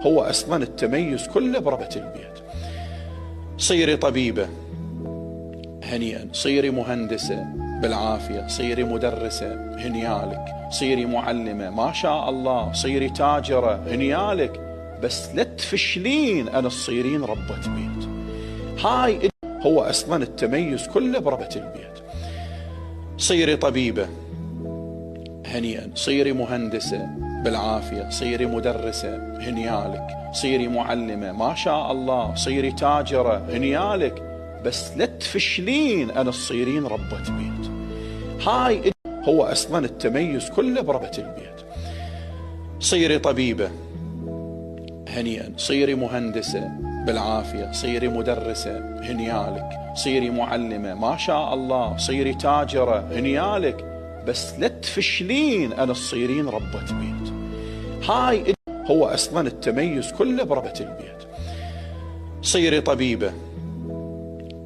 هو أصلا التميز كله بربة البيت. صيري طبيبة هنيئا، صيري مهندسة بالعافية، صيري مدرسة هنيالك، صيري معلمة ما شاء الله، صيري تاجرة هنيالك، بس لا تفشلين أن تصيرين ربة بيت. هاي هو أصلا التميز كله بربة البيت. صيري طبيبة هنيئا، صيري مهندسة بالعافية، صيري مدرسة هنيالك، صيري معلمة ما شاء الله، صيري تاجرة هنيالك، بس لا تفشلين أن تصيرين ربة بيت. هاي هو أصلا التميز كله بربة البيت. صيري طبيبة هنيئا، صيري مهندسة بالعافية، صيري مدرسة هنيالك، صيري معلمة ما شاء الله، صيري تاجرة هنيالك، بس لا تفشلين أن تصيرين ربة بيت. هاي هو أصلا التميز كله بربة البيت. صيري طبيبة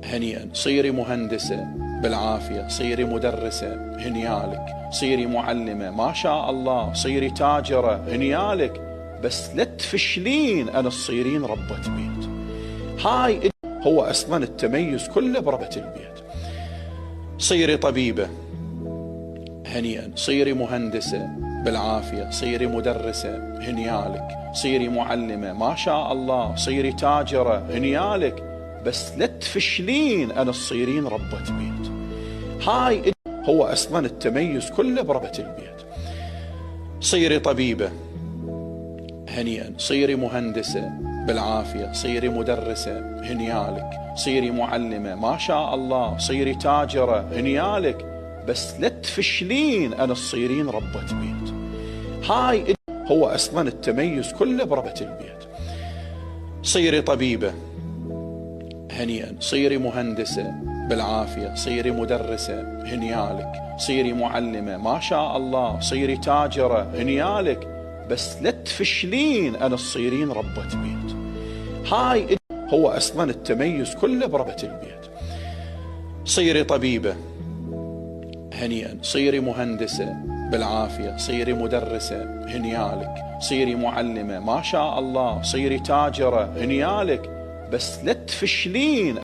هنيئا، صيري مهندسة بالعافية، صيري مدرسة هنيالك، صيري معلمة ما شاء الله، صيري تاجرة هنيالك، بس لا تفشلين أن تصيرين ربة بيت. هاي هو أصلا التميز كله بربة البيت. صيري طبيبة هنيئا، صيري مهندسة بالعافية، صيري مدرسة هنيالك، صيري معلمة ما شاء الله، صيري تاجرة هنيالك، بس لا تفشلين أن تصيرين ربة بيت. هاي هو أصلا التميز كله بربة البيت. صيري طبيبة هنيئا، صيري مهندسة بالعافية، صيري مدرسة هنيالك، صيري معلمة ما شاء الله، صيري تاجرة هنيالك، بس لا تفشلين أن تصيرين ربة بيت. هاي هو أصلا التميز كله بربة البيت. صيري طبيبة هنيئا، صيري مهندسة بالعافية، صيري مدرسة هنيالك، صيري معلمة ما شاء الله، صيري تاجرة هنيالك، بس لا تفشلين أن تصيرين ربة بيت. هاي هو أصلا التميز كله بربة البيت. صيري طبيبة هنيئا، صيري مهندسة بالعافية، صيري مدرسة هنيالك، صيري معلمة ما شاء الله، صيري تاجرة هنيالك، بس لا تفشلين